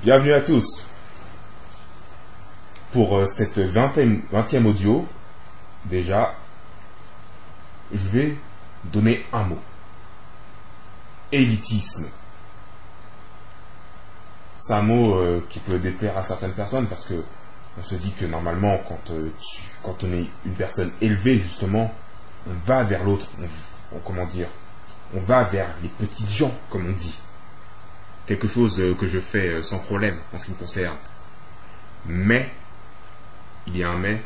Bienvenue à tous pour cette 20e audio. Déjà, je vais donner un mot. Élitisme. C'est un mot qui peut déplaire à certaines personnes parce que on se dit que normalement quand on est une personne élevée justement, on va vers l'autre, on va vers les petites gens comme on dit. Quelque chose que je fais sans problème en ce qui me concerne. Mais, il y a un mais,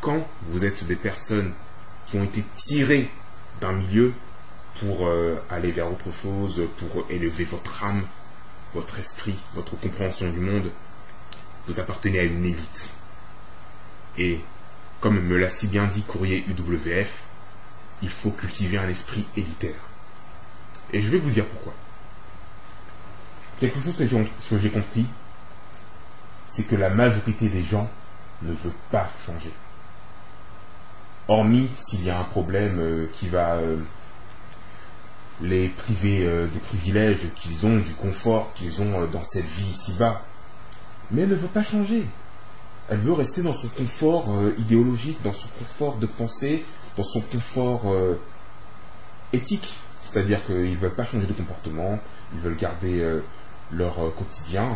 quand vous êtes des personnes qui ont été tirées d'un milieu pour aller vers autre chose, pour élever votre âme, votre esprit, votre compréhension du monde, vous appartenez à une élite. Et, comme me l'a si bien dit Courrier UWF, il faut cultiver un esprit élitaire. Et je vais vous dire pourquoi. Quelque chose que j'ai compris, c'est que la majorité des gens ne veut pas changer. Hormis s'il y a un problème qui va les priver des privilèges qu'ils ont, du confort qu'ils ont dans cette vie ici-bas. Mais elle ne veut pas changer. Elle veut rester dans son confort idéologique, dans son confort de pensée, dans son confort éthique. C'est-à-dire qu'ils ne veulent pas changer de comportement, ils veulent garder leur quotidien.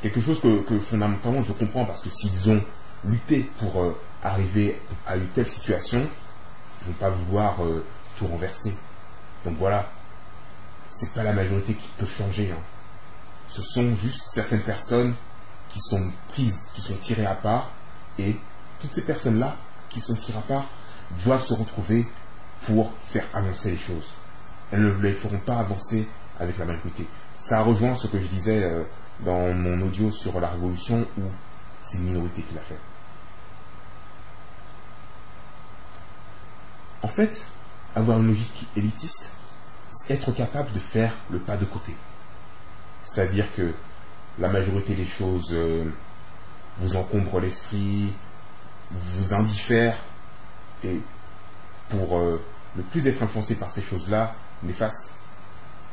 Quelque chose que fondamentalement je comprends parce que s'ils ont lutté pour arriver à une telle situation, ils ne vont pas vouloir tout renverser. Donc voilà, c'est pas la majorité qui peut changer. Ce sont juste certaines personnes qui sont prises, qui sont tirées à part, et toutes ces personnes-là qui sont tirées à part doivent se retrouver pour faire avancer les choses. Elles ne les feront pas avancer avec la majorité. Ça rejoint ce que je disais dans mon audio sur la révolution où c'est une minorité qui l'a fait. En fait, avoir une logique élitiste, c'est être capable de faire le pas de côté. C'est-à-dire que la majorité des choses vous encombrent l'esprit, vous indiffèrent, et pour ne plus être influencé par ces choses-là, néfastes,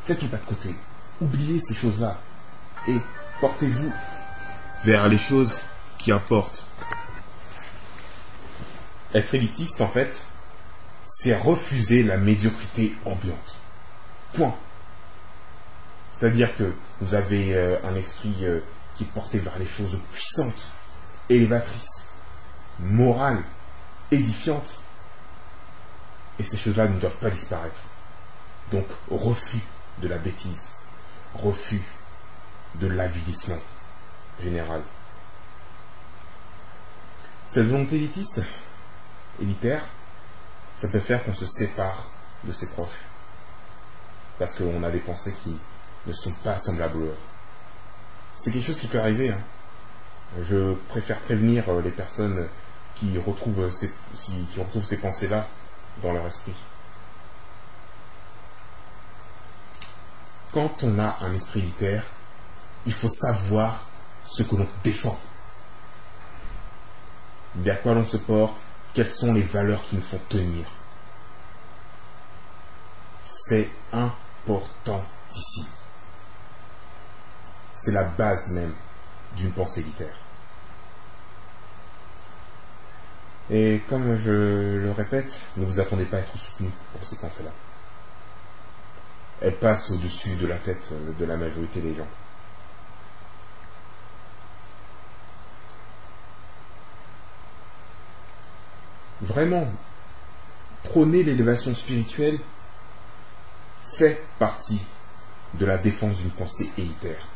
faites le pas de côté. Oubliez ces choses-là et portez-vous vers les choses qui importent. Être élitiste, en fait, c'est refuser la médiocrité ambiante. Point. C'est-à-dire que vous avez un esprit qui est porté vers les choses puissantes, élévatrices, morales, édifiantes. Et ces choses-là ne doivent pas disparaître. Donc, refus de la bêtise, refus de l'avilissement général. Cette volonté élitaire, ça peut faire qu'on se sépare de ses proches. Parce qu'on a des pensées qui ne sont pas semblables aux leurs. C'est quelque chose qui peut arriver. Je préfère prévenir les personnes qui retrouvent ces pensées-là dans leur esprit. Quand on a un esprit élitaire, il faut savoir ce que l'on défend. Vers quoi l'on se porte, quelles sont les valeurs qui nous font tenir. C'est important ici. C'est la base même d'une pensée élitaire. Et comme je le répète, ne vous attendez pas à être soutenu pour ces pensées-là. Elles passent au-dessus de la tête de la majorité des gens. Vraiment, prôner l'élévation spirituelle fait partie de la défense d'une pensée élitaire.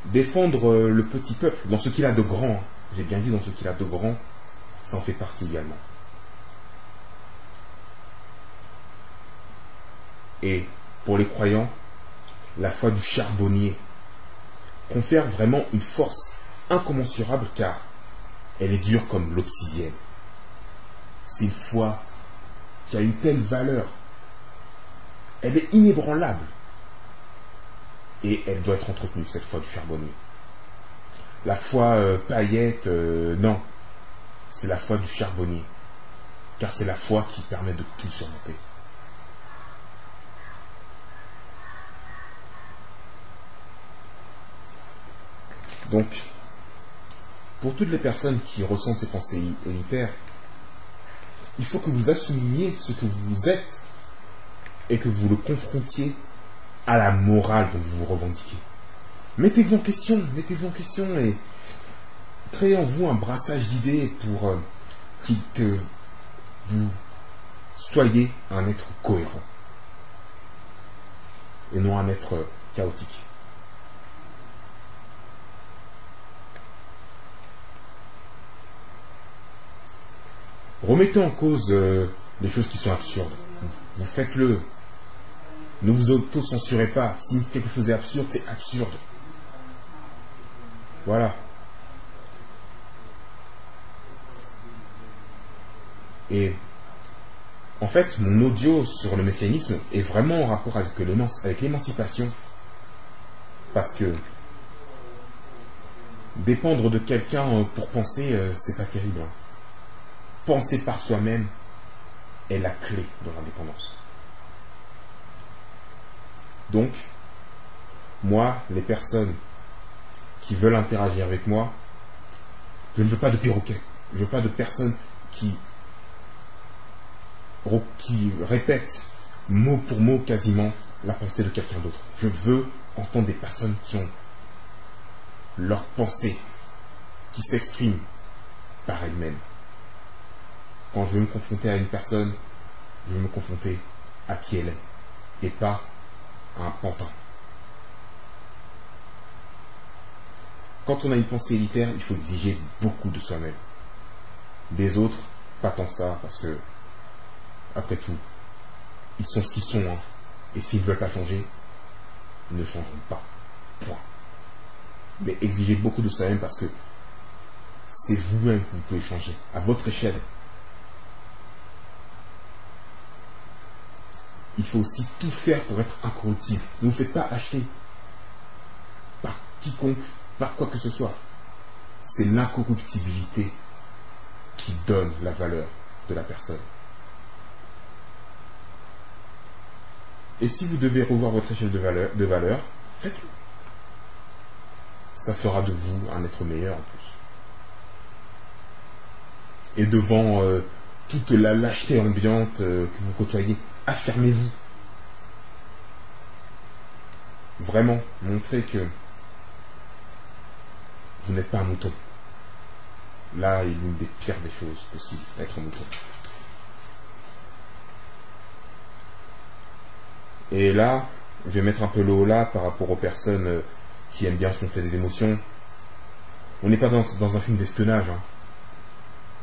Défendre le petit peuple dans ce qu'il a de grand, j'ai bien dit dans ce qu'il a de grand, ça en fait partie également. Et pour les croyants, la foi du charbonnier confère vraiment une force incommensurable car elle est dure comme l'obsidienne. C'est une foi qui a une telle valeur. Elle est inébranlable. Et elle doit être entretenue, cette foi du charbonnier. La foi paillette, non. C'est la foi du charbonnier. Car c'est la foi qui permet de tout surmonter. Donc, pour toutes les personnes qui ressentent ces pensées élitaires, il faut que vous assumiez ce que vous êtes et que vous le confrontiez à la morale dont vous vous revendiquez. Mettez-vous en question et créez en vous un brassage d'idées pour que vous soyez un être cohérent et non un être chaotique. Remettez en cause les choses qui sont absurdes. Vous faites-le. Ne vous auto-censurez pas. Si quelque chose est absurde, c'est absurde. Voilà. Et en fait, mon audio sur le mécanisme est vraiment en rapport avec l'émancipation. Parce que dépendre de quelqu'un pour penser, c'est pas terrible. Penser par soi-même est la clé de l'indépendance. Donc, moi, les personnes qui veulent interagir avec moi, je ne veux pas de perroquets. Je ne veux pas de personnes qui répètent mot pour mot quasiment la pensée de quelqu'un d'autre. Je veux entendre des personnes qui ont leur pensée, qui s'expriment par elles-mêmes. Quand je veux me confronter à une personne, je veux me confronter à qui elle est, et pas à un pantin. Quand on a une pensée élitaire, il faut exiger beaucoup de soi-même. Des autres, pas tant que ça, parce que, après tout, ils sont ce qu'ils sont, hein. Et s'ils ne veulent pas changer, ils ne changeront pas. Point. Mais exigez beaucoup de soi-même parce que c'est vous-même que vous pouvez changer, à votre échelle. Il faut aussi tout faire pour être incorruptible. Ne vous faites pas acheter par quiconque, par quoi que ce soit. C'est l'incorruptibilité qui donne la valeur de la personne. Et si vous devez revoir votre échelle de valeur, faites-le. Ça fera de vous un être meilleur en plus. Et devant toute la lâcheté ambiante que vous côtoyez, affirmez-vous. Vraiment, montrez que vous n'êtes pas un mouton. Là est l'une des pires des choses possibles, être un mouton. Et là, je vais mettre un peu le haut là par rapport aux personnes qui aiment bien se monter des émotions. On n'est pas dans un film d'espionnage. Hein.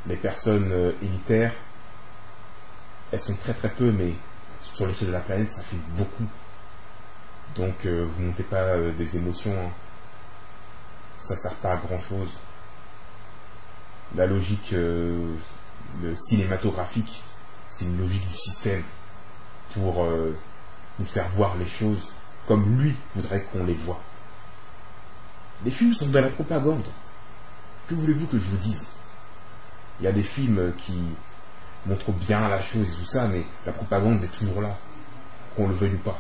Les personnes élitaires, elles sont très très peu, mais sur l'échelle de la planète, ça fait beaucoup. Donc, vous ne montez pas des émotions. Hein. Ça ne sert pas à grand chose. La logique cinématographique, c'est une logique du système pour nous faire voir les choses comme lui voudrait qu'on les voit. Les films sont de la propagande. Que voulez-vous que je vous dise? Il y a des films qui montrent bien la chose et tout ça, mais la propagande est toujours là, qu'on le veuille ou pas.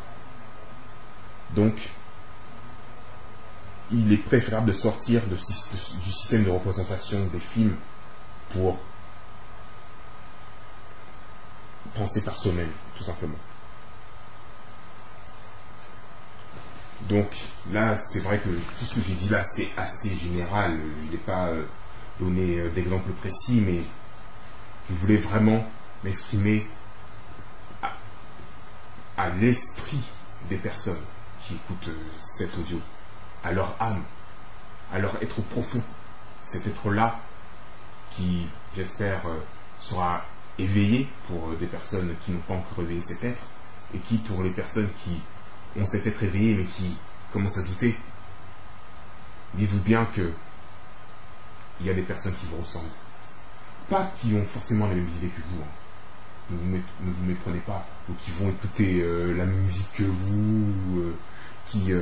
Donc, il est préférable de sortir du système de représentation des films pour penser par soi-même, tout simplement. Donc là, c'est vrai que tout ce que j'ai dit là, c'est assez général. Je n'ai pas donné d'exemple précis, mais je voulais vraiment m'exprimer à l'esprit des personnes qui écoutent cet audio, à leur âme, à leur être profond. Cet être-là qui, j'espère, sera éveillé pour des personnes qui n'ont pas encore réveillé cet être, et qui, pour les personnes qui ont cet être éveillé mais qui commencent à douter, dites-vous bien que il y a des personnes qui vous ressemblent. Pas qui ont forcément les mêmes idées que vous. Hein. Ne vous méprenez pas. Ou qui vont écouter la même musique que vous, qui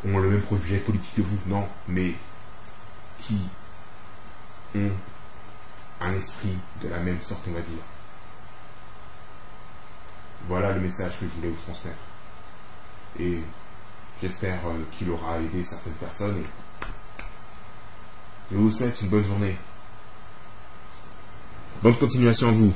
ont le même projet politique que vous. Non, mais qui ont un esprit de la même sorte, on va dire. Voilà le message que je voulais vous transmettre. Et j'espère qu'il aura aidé certaines personnes. Et Je vous souhaite une bonne journée. Bonne continuation à vous.